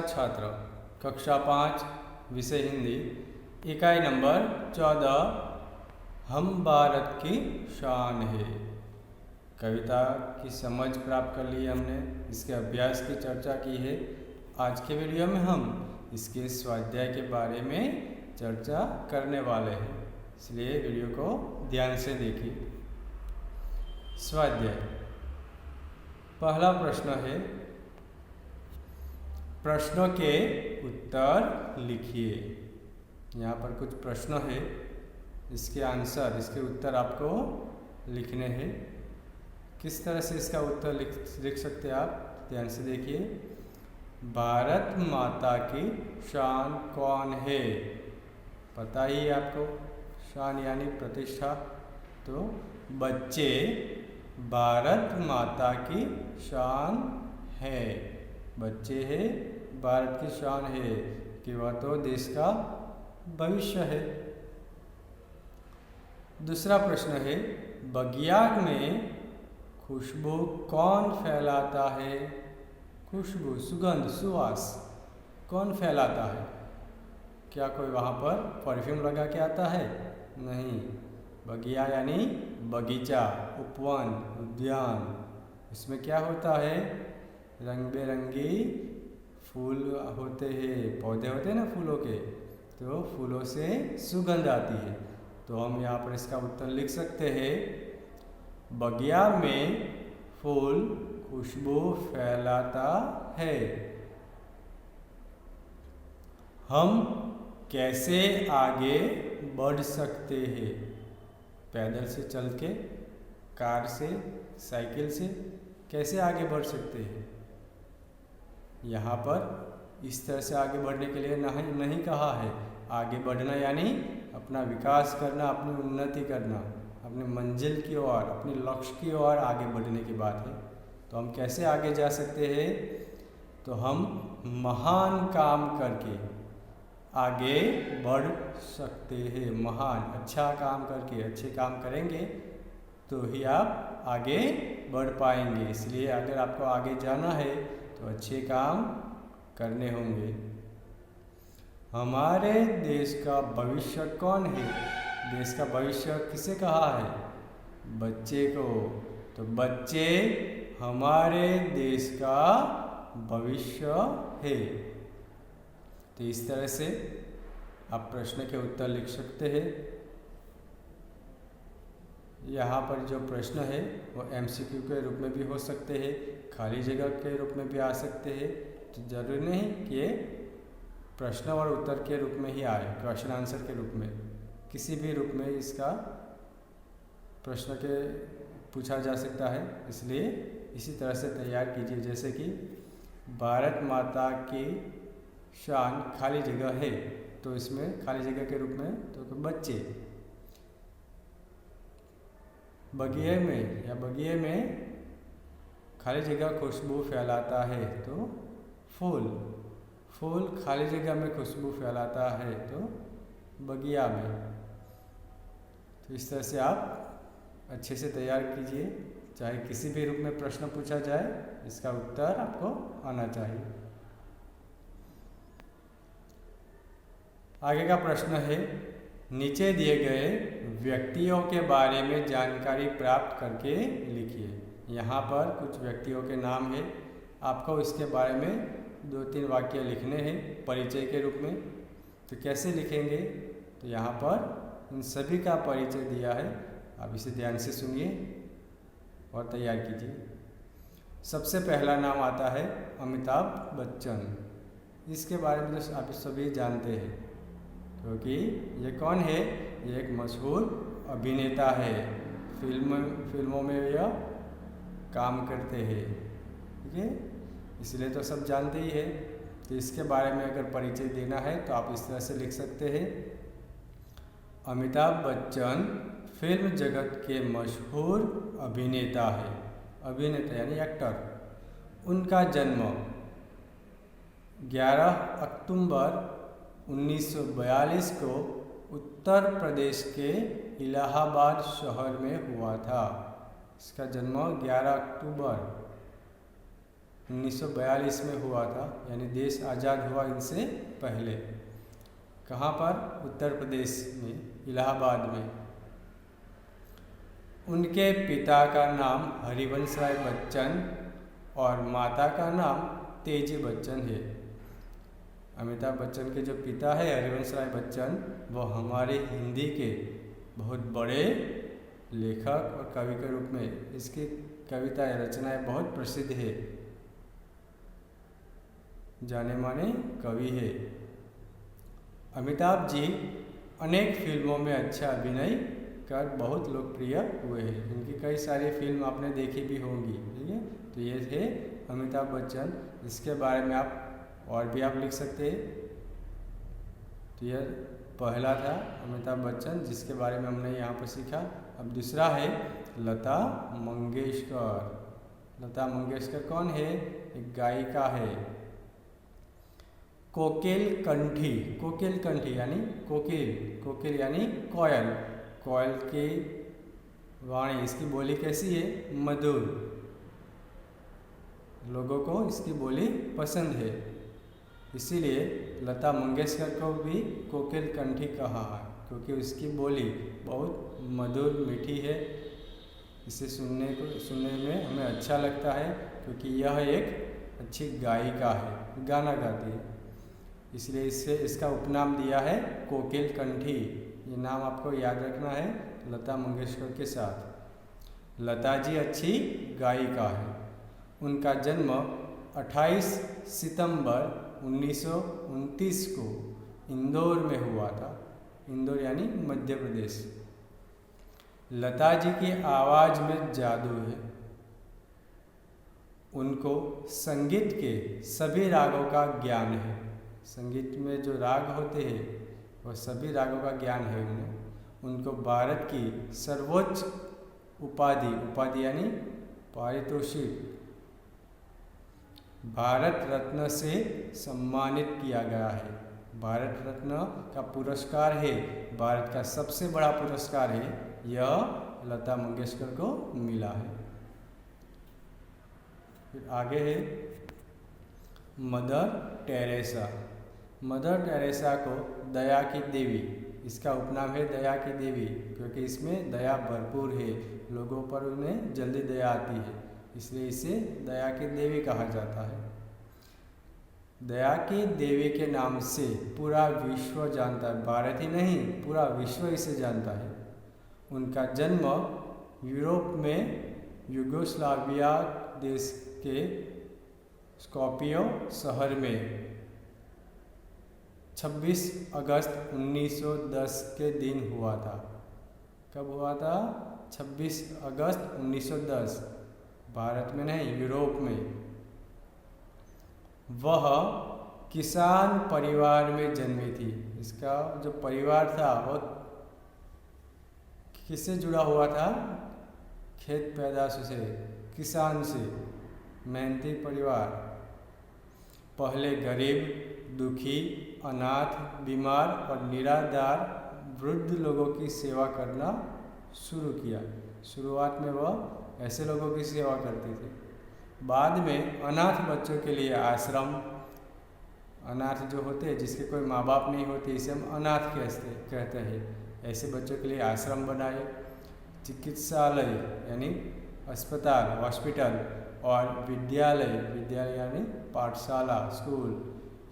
नमस्कार छात्र, कक्षा 5 विषय हिंदी, इकाई नंबर 14 हम भारत की शान है। कविता की समझ प्राप्त कर ली हमने, इसके अभ्यास की चर्चा की है। आज के वीडियो में हम इसके स्वाध्याय के बारे में चर्चा करने वाले हैं, इसलिए वीडियो को ध्यान से देखिए। स्वाध्याय, पहला प्रश्न है, प्रश्नों के उत्तर लिखिए। यहाँ पर कुछ प्रश्न है, इसके आंसर, इसके उत्तर आपको लिखने हैं। किस तरह से इसका उत्तर लिख सकते हैं आप, ध्यान से देखिए। भारत माता की शान कौन है? पता ही है आपको, शान यानी प्रतिष्ठा। तो बच्चे भारत माता की शान है, बच्चे हैं भारत की शान है कि वह तो देश का भविष्य है। दूसरा प्रश्न है, बगिया में खुशबू कौन फैलाता है? खुशबू, सुगंध, सुवास कौन फैलाता है? क्या कोई वहाँ पर परफ्यूम लगा के आता है? नहीं। बगिया यानी बगीचा, उपवन, उद्यान। इसमें क्या होता है? रंग बिरंगी फूल होते हैं, पौधे होते हैं ना फूलों के, तो फूलों से सुगंध आती है। तो हम यहाँ पर इसका उत्तर लिख सकते हैं, बगिया में फूल खुशबू फैलाता है। हम कैसे आगे बढ़ सकते हैं? पैदल से, चल के, कार से, साइकिल से कैसे आगे बढ़ सकते हैं? यहाँ पर इस तरह से आगे बढ़ने के लिए नहीं कहा है। आगे बढ़ना यानी अपना विकास करना, अपनी उन्नति करना, अपनी मंजिल की ओर, अपनी लक्ष्य की ओर आगे बढ़ने की बात है। तो हम कैसे आगे जा सकते हैं? तो हम महान काम करके आगे बढ़ सकते हैं। महान, अच्छा काम करके, अच्छे काम करेंगे तो ही आप आगे बढ़ पाएंगे। इसलिए अगर आपको आगे जाना है तो अच्छे काम करने होंगे। हमारे देश का भविष्य कौन है? देश का भविष्य किसे कहा है? बच्चे को। तो बच्चे हमारे देश का भविष्य है। तो इस तरह से आप प्रश्न के उत्तर लिख सकते हैं। यहाँ पर जो प्रश्न है वो MCQ के रूप में भी हो सकते हैं, खाली जगह के रूप में भी आ सकते हैं। तो जरूरी नहीं कि ये प्रश्न और उत्तर के रूप में ही आए, क्वेश्चन आंसर के रूप में, किसी भी रूप में इसका प्रश्न के पूछा जा सकता है। इसलिए इसी तरह से तैयार कीजिए, जैसे कि भारत माता की शान खाली जगह है, तो इसमें खाली जगह के रूप में तो बच्चे, बगिए में या बगिए में खाली जगह खुशबू फैलाता है, तो फूल, फूल खाली जगह में खुशबू फैलाता है, तो बगिया में। तो इस तरह से आप अच्छे से तैयार कीजिए, चाहे किसी भी रूप में प्रश्न पूछा जाए, इसका उत्तर आपको आना चाहिए। आगे का प्रश्न है, नीचे दिए गए व्यक्तियों के बारे में जानकारी प्राप्त करके लिखिए। यहाँ पर कुछ व्यक्तियों के नाम है, आपको इसके बारे में 2-3 वाक्य लिखने हैं परिचय के रूप में। तो कैसे लिखेंगे? तो यहाँ पर इन सभी का परिचय दिया है, आप इसे ध्यान से सुनिए और तैयार कीजिए। सबसे पहला नाम आता है अमिताभ बच्चन। इसके बारे में तो आप सभी जानते हैं, क्योंकि ये कौन है? ये एक मशहूर अभिनेता है, फिल्मों में यह काम करते हैं, ठीक है, इसलिए तो सब जानते ही है। तो इसके बारे में अगर परिचय देना है तो आप इस तरह से लिख सकते हैं, अमिताभ बच्चन फिल्म जगत के मशहूर अभिनेता है। अभिनेता यानी एक्टर। उनका जन्म 11 अक्टूबर 1942 को उत्तर प्रदेश के इलाहाबाद शहर में हुआ था। इसका जन्म 11 अक्टूबर 1942 में हुआ था, यानी देश आज़ाद हुआ इनसे पहले। कहाँ पर? उत्तर प्रदेश में, इलाहाबाद में। उनके पिता का नाम हरिवंश राय बच्चन और माता का नाम तेजी बच्चन है। अमिताभ बच्चन के जो पिता है हरिवंश राय बच्चन, वो हमारे हिंदी के बहुत बड़े लेखक और कवि के रूप में इसकी कविताएं रचनाएं बहुत प्रसिद्ध है, जाने माने कवि है। अमिताभ जी अनेक फिल्मों में अच्छा अभिनय कर बहुत लोकप्रिय हुए हैं। इनकी कई सारी फिल्म आपने देखी भी होंगी, ठीक है। तो ये थे अमिताभ बच्चन। इसके बारे में आप और भी आप लिख सकते हैं। तो यह पहला था अमिताभ बच्चन, जिसके बारे में हमने यहाँ पर सीखा। अब दूसरा है लता मंगेशकर। लता मंगेशकर कौन है? एक गायिका है। कोकिल कंठी, कोकिल कंठी यानी कोकिल, कोकिल यानी कोयल, कोयल की वाणी, इसकी बोली कैसी है? मधुर। लोगों को इसकी बोली पसंद है, इसीलिए लता मंगेशकर को भी कोकिल कंठी कहा है, क्योंकि उसकी बोली बहुत मधुर मीठी है। इसे सुनने में हमें अच्छा लगता है, क्योंकि यह एक अच्छी गायिका है, गाना गाती है, इसलिए इससे इसका उपनाम दिया है कोकिल कंठी। ये नाम आपको याद रखना है लता मंगेशकर के साथ। लता जी अच्छी गायिका है। उनका जन्म 28 सितंबर 1929 को इंदौर में हुआ था। इंदौर यानी मध्य प्रदेश। लता जी की आवाज़ में जादू है। उनको संगीत के सभी रागों का ज्ञान है। संगीत में जो राग होते हैं वह सभी रागों का ज्ञान है उन्हें। उनको भारत की सर्वोच्च उपाधि यानी पारितोषिक भारत रत्न से सम्मानित किया गया है। भारत रत्न का पुरस्कार है, भारत का सबसे बड़ा पुरस्कार है, यह लता मंगेशकर को मिला है। फिर आगे है मदर टेरेसा। मदर टेरेसा को दया की देवी, इसका उपनाम है दया की देवी, क्योंकि इसमें दया भरपूर है, लोगों पर उन्हें जल्दी दया आती है, इसलिए इसे दया की देवी कहा जाता है। दया की देवी के नाम से पूरा विश्व जानता है, भारत ही नहीं पूरा विश्व इसे जानता है। उनका जन्म यूरोप में यूगोस्लाविया देश के स्कॉपियो शहर में 26 अगस्त 1910 के दिन हुआ था। कब हुआ था? 26 अगस्त 1910, भारत में नहीं यूरोप में। वह किसान परिवार में जन्मी थी। इसका जो परिवार था वह किससे जुड़ा हुआ था? खेत पैदाश से, किसान से, मेहनती परिवार। पहले गरीब, दुखी, अनाथ, बीमार और निराधार वृद्ध लोगों की सेवा करना शुरू किया। शुरुआत में वह ऐसे लोगों की सेवा करते थे। बाद में अनाथ बच्चों के लिए आश्रम, अनाथ जो होते हैं जिसके कोई माँ बाप नहीं होते, इसे हम अनाथ कहते हैं, ऐसे बच्चों के लिए आश्रम बनाए। चिकित्सालय यानी अस्पताल, हॉस्पिटल और विद्यालय यानी पाठशाला, स्कूल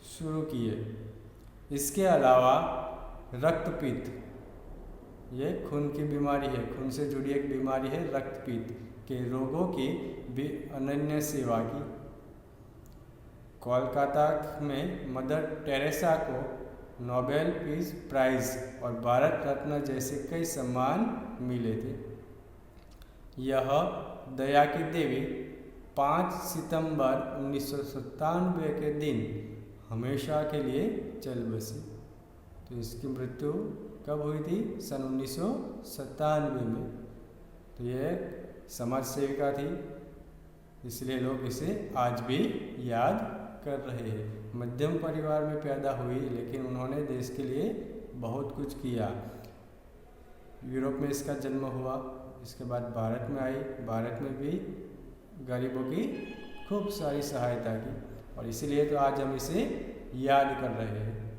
शुरू किए। इसके अलावा रक्तपित्त, ये खून की बीमारी है, खून से जुड़ी एक बीमारी है रक्तपित्त के रोगों की भी अनन्य सेवा की। कोलकाता में मदर टेरेसा को नोबेल पीस प्राइज और भारत रत्न जैसे कई सम्मान मिले थे। यह दया की देवी 5 सितंबर 1997 के दिन हमेशा के लिए चल बसी। तो इसकी मृत्यु कब हुई थी? सन 1997 में। तो यह समाज सेविका थी, इसलिए लोग इसे आज भी याद कर रहे हैं। मध्यम परिवार में पैदा हुई, लेकिन उन्होंने देश के लिए बहुत कुछ किया। यूरोप में इसका जन्म हुआ, इसके बाद भारत में आई, भारत में भी गरीबों की खूब सारी सहायता की, और इसीलिए तो आज हम इसे याद कर रहे हैं।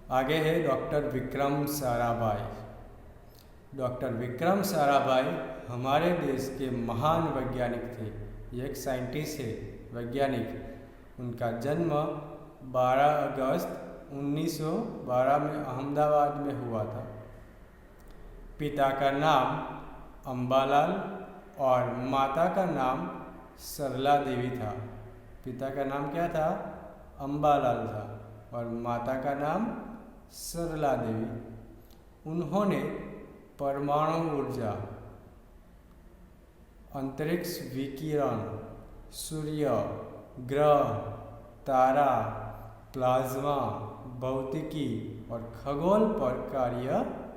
आगे है डॉक्टर विक्रम साराभाई। डॉक्टर विक्रम साराभाई हमारे देश के महान वैज्ञानिक थे। ये एक साइंटिस्ट है, वैज्ञानिक। उनका जन्म 12 अगस्त 1912 में अहमदाबाद में हुआ था। पिता का नाम अम्बालाल और माता का नाम सरला देवी था। पिता का नाम क्या था? अम्बालाल था, और माता का नाम सरला देवी। उन्होंने परमाणु ऊर्जा, अंतरिक्ष विकिरण, सूर्य, ग्रह, तारा, प्लाज्मा, भौतिकी और खगोल पर कार्य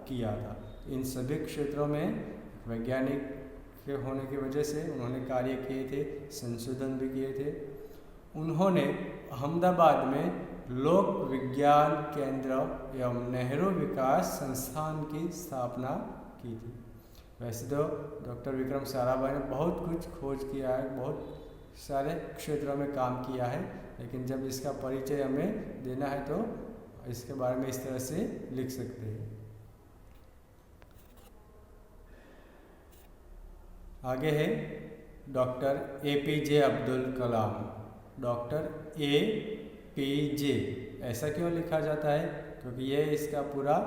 किया था। इन सभी क्षेत्रों में वैज्ञानिक के होने की वजह से उन्होंने कार्य किए थे, संशोधन भी किए थे। उन्होंने अहमदाबाद में लोक विज्ञान केंद्र एवं नेहरू विकास संस्थान की स्थापना की थी। वैसे तो डॉक्टर विक्रम साराभाई ने बहुत कुछ खोज किया है, बहुत सारे क्षेत्रों में काम किया है, लेकिन जब इसका परिचय हमें देना है तो इसके बारे में इस तरह से लिख सकते हैं। आगे है doctor APJ Abdul Kalam. Doctor APJ ऐसा क्यों लिखा जाता है? क्योंकि ये इसका पूरा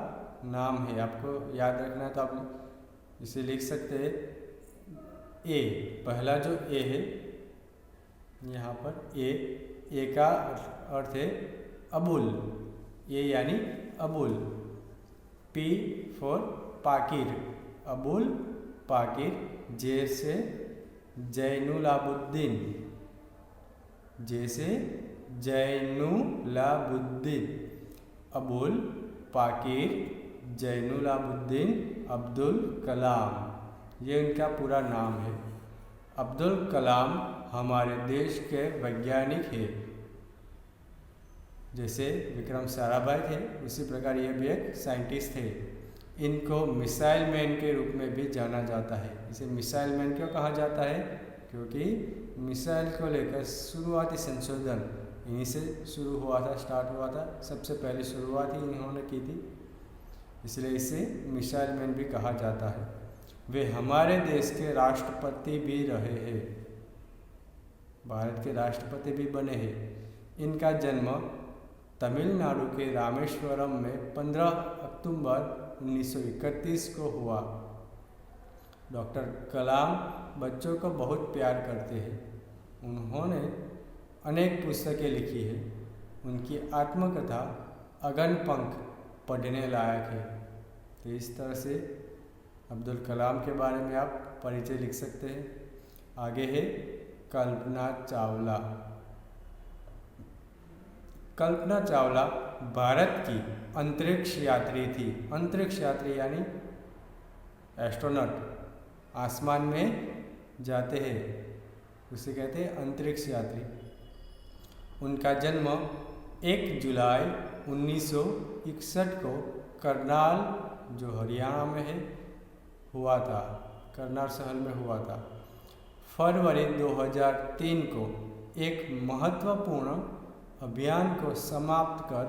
नाम है। आपको याद रखना है तो आप इसे लिख सकते हैं ए। पहला जो ए है यहाँ पर ए का अर्थ है अबुल, ए यानी Abul. P for Pakir, Abul Pakir. J से जैनुलाबुद्दीन, जे से जैनुलाबुद्दीन, अबुल पाकिर जैनुलाबुद्दीन अब्दुल कलाम, ये इनका पूरा नाम है। अब्दुल कलाम हमारे देश के वैज्ञानिक हैं। जैसे विक्रम साराभाई थे उसी प्रकार ये भी एक साइंटिस्ट थे। इनको मिसाइल मैन के रूप में भी जाना जाता है। इसे मिसाइल मैन क्यों कहा जाता है? क्योंकि मिसाइल को लेकर शुरुआती संशोधन इन्हीं से शुरू हुआ था, स्टार्ट हुआ था। सबसे पहले शुरुआत ही इन्होंने की थी, इसलिए इसे मिसाइल मैन भी कहा जाता है। वे हमारे देश के राष्ट्रपति भी रहे हैं, भारत के राष्ट्रपति भी बने हैं। इनका जन्म तमिलनाडु के रामेश्वरम में 15 अक्टूबर 1931 को हुआ। डॉक्टर कलाम बच्चों को बहुत प्यार करते हैं। उन्होंने अनेक पुस्तकें लिखी है। उनकी आत्मकथा अगन पंख पढ़ने लायक है। तो इस तरह से अब्दुल कलाम के बारे में आप परिचय लिख सकते हैं। आगे है कल्पना चावला। कल्पना चावला भारत की अंतरिक्ष यात्री थी। अंतरिक्ष यात्री यानी एस्ट्रोनॉट, आसमान में जाते हैं, उसे कहते हैं अंतरिक्ष यात्री। उनका जन्म 1 जुलाई 1961 को करनाल, जो हरियाणा में है, हुआ था। करनाल शहर में हुआ था। फरवरी 2003 को एक महत्वपूर्ण अभियान को समाप्त कर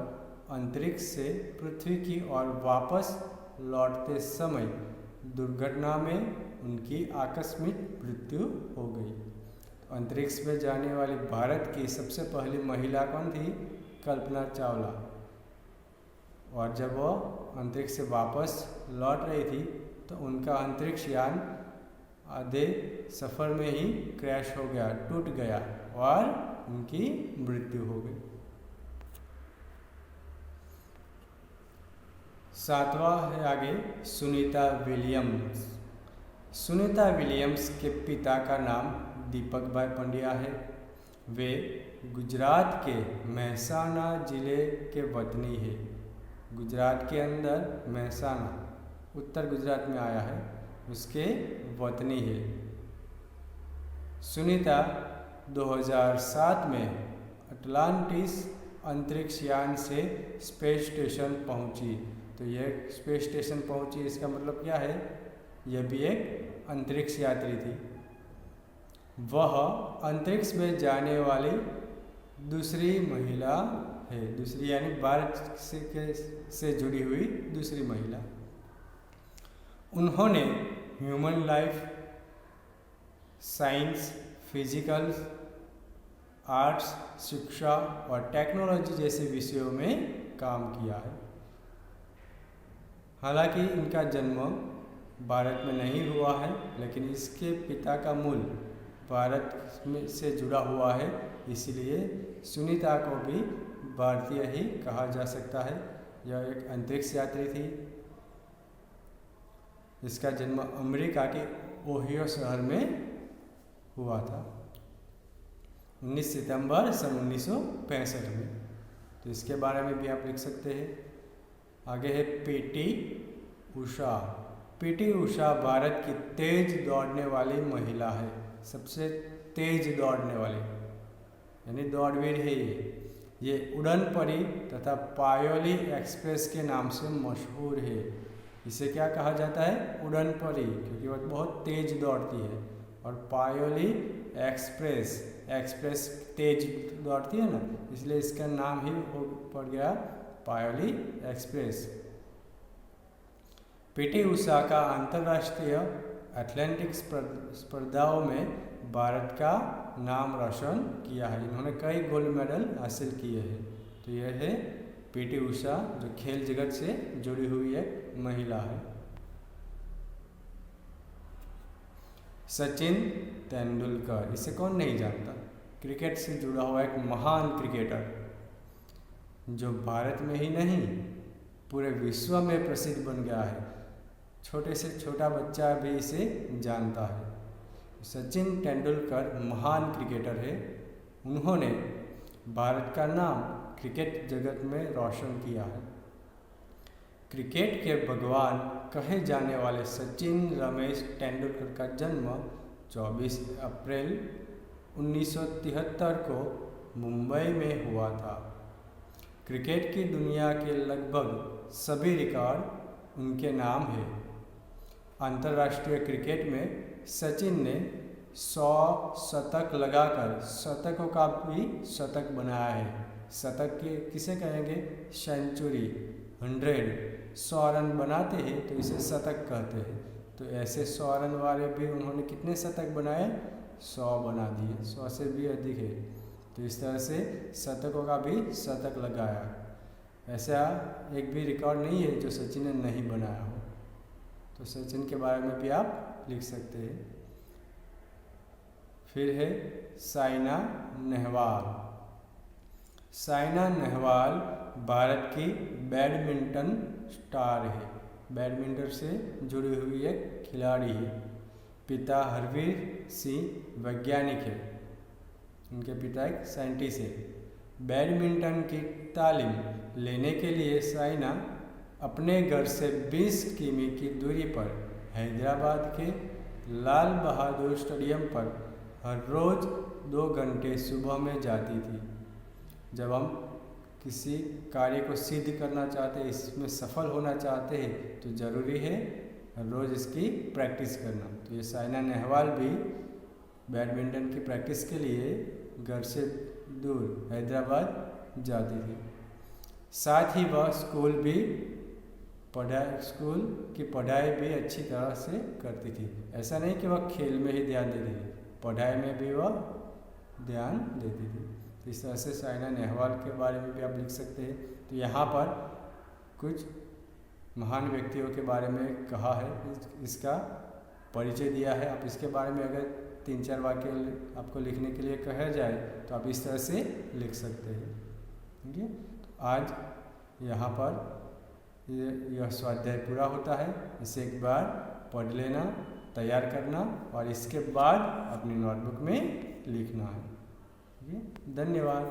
अंतरिक्ष से पृथ्वी की ओर वापस लौटते समय दुर्घटना में उनकी आकस्मिक मृत्यु हो गई। अंतरिक्ष में जाने वाली भारत की सबसे पहली महिला कौन थी? कल्पना चावला। और जब वो अंतरिक्ष से वापस लौट रही थी तो उनका अंतरिक्ष यान आधे सफ़र में ही क्रैश हो गया, टूट गया और उनकी मृत्यु हो गई। 7वां है आगे सुनीता विलियम्स। सुनीता विलियम्स के पिता का नाम दीपक भाई पंड्या है। वे गुजरात के मेहसाना ज़िले के वतनी है। गुजरात के अंदर मेहसाना उत्तर गुजरात में आया है, उसके वतनी है। सुनीता 2007 में अटलांटिस अंतरिक्ष यान से स्पेस स्टेशन पहुंची। तो यह स्पेस स्टेशन पहुंची, इसका मतलब क्या है? यह भी एक अंतरिक्ष यात्री थी। वह अंतरिक्ष में जाने वाली दूसरी महिला है। दूसरी यानी भारत से जुड़ी हुई दूसरी महिला। उन्होंने human life, science, physical, arts, शिक्षा और टेक्नोलॉजी जैसे विषयों में काम किया है। हालांकि इनका जन्म भारत में नहीं हुआ है, लेकिन इसके पिता का मूल भारत में से जुड़ा हुआ है, इसलिए सुनीता को भी भारतीय ही कहा जा सकता है। यह एक अंतरिक्ष यात्री थी। इसका जन्म अमेरिका के ओहियो शहर में हुआ था 19 सितंबर सन 1965 में। तो इसके बारे में भी आप लिख सकते हैं। आगे है पीटी उषा। पीटी उषा भारत की तेज दौड़ने वाली महिला है। सबसे तेज दौड़ने वाली यानी दौड़वीर है ये उड़न परी तथा पायोली एक्सप्रेस के नाम से मशहूर है। इसे क्या कहा जाता है? उड़न परी, क्योंकि वह बहुत तेज दौड़ती है। और पायोली एक्सप्रेस तेज दौड़ती है ना, इसलिए इसका नाम ही पड़ गया पायोली एक्सप्रेस। पीटी उषा का अंतर्राष्ट्रीय एथलेटिक्स स्पर्धाओं में भारत का नाम रोशन किया है। इन्होंने कई गोल्ड मेडल हासिल किए हैं। तो यह है पीटी उषा, जो खेल जगत से जुड़ी हुई एक महिला है। सचिन तेंदुलकर, इसे कौन नहीं जानता? क्रिकेट से जुड़ा हुआ एक महान क्रिकेटर, जो भारत में ही नहीं पूरे विश्व में प्रसिद्ध बन गया है। छोटे से छोटा बच्चा भी इसे जानता है। सचिन तेंदुलकर महान क्रिकेटर है। उन्होंने भारत का नाम क्रिकेट जगत में रोशन किया है। क्रिकेट के भगवान कहे जाने वाले सचिन रमेश तेंदुलकर का जन्म 24 अप्रैल 1973 को मुंबई में हुआ था। क्रिकेट की दुनिया के लगभग सभी रिकॉर्ड उनके नाम है। अंतर्राष्ट्रीय क्रिकेट में सचिन ने 100 शतक लगाकर शतकों का भी शतक बनाया है। शतक के किसे कहेंगे? सेंचुरी, 100 रन बनाते हैं तो इसे शतक कहते हैं। तो ऐसे 100 रन वाले भी उन्होंने कितने शतक बनाए? 100 बना दिए, 100 से भी अधिक है। तो इस तरह से शतकों का भी शतक लगाया। ऐसा एक भी रिकॉर्ड नहीं है जो सचिन ने नहीं बनाया हो। तो सचिन के बारे में भी आप लिख सकते हैं। फिर है साइना नेहवाल। साइना नेहवाल भारत की बैडमिंटन स्टार है। बैडमिंटन से जुड़ी हुई एक खिलाड़ी है। पिता हरवीर सिंह वैज्ञानिक है। उनके पिता एक साइंटिस्ट है। बैडमिंटन की तालीम लेने के लिए साइना अपने घर से 20 किमी की दूरी पर हैदराबाद के लाल बहादुर स्टेडियम पर हर रोज़ 2 घंटे सुबह में जाती थी। जब हम किसी कार्य को सिद्ध करना चाहते हैं, इसमें सफल होना चाहते हैं, तो ज़रूरी है हर रोज़ इसकी प्रैक्टिस करना। तो ये साइना नेहवाल भी बैडमिंटन की प्रैक्टिस के लिए घर से दूर हैदराबाद जाती थी। साथ ही वह स्कूल की पढ़ाई भी अच्छी तरह से करती थी। ऐसा नहीं कि वह खेल में ही ध्यान देती थी, पढ़ाई में भी वह ध्यान देती थी। इस तरह से साइना नेहवाल के बारे में भी आप लिख सकते हैं। तो यहाँ पर कुछ महान व्यक्तियों के बारे में कहा है, इसका परिचय दिया है। आप इसके बारे में अगर 3-4 वाक्य आपको लिखने के लिए कहा जाए तो आप इस तरह से लिख सकते हैं। ठीक है, तो आज यहाँ पर यह स्वाध्याय पूरा होता है। इसे एक बार पढ़ लेना, तैयार करना और इसके बाद अपनी नोटबुक में लिखना है। धन्यवाद।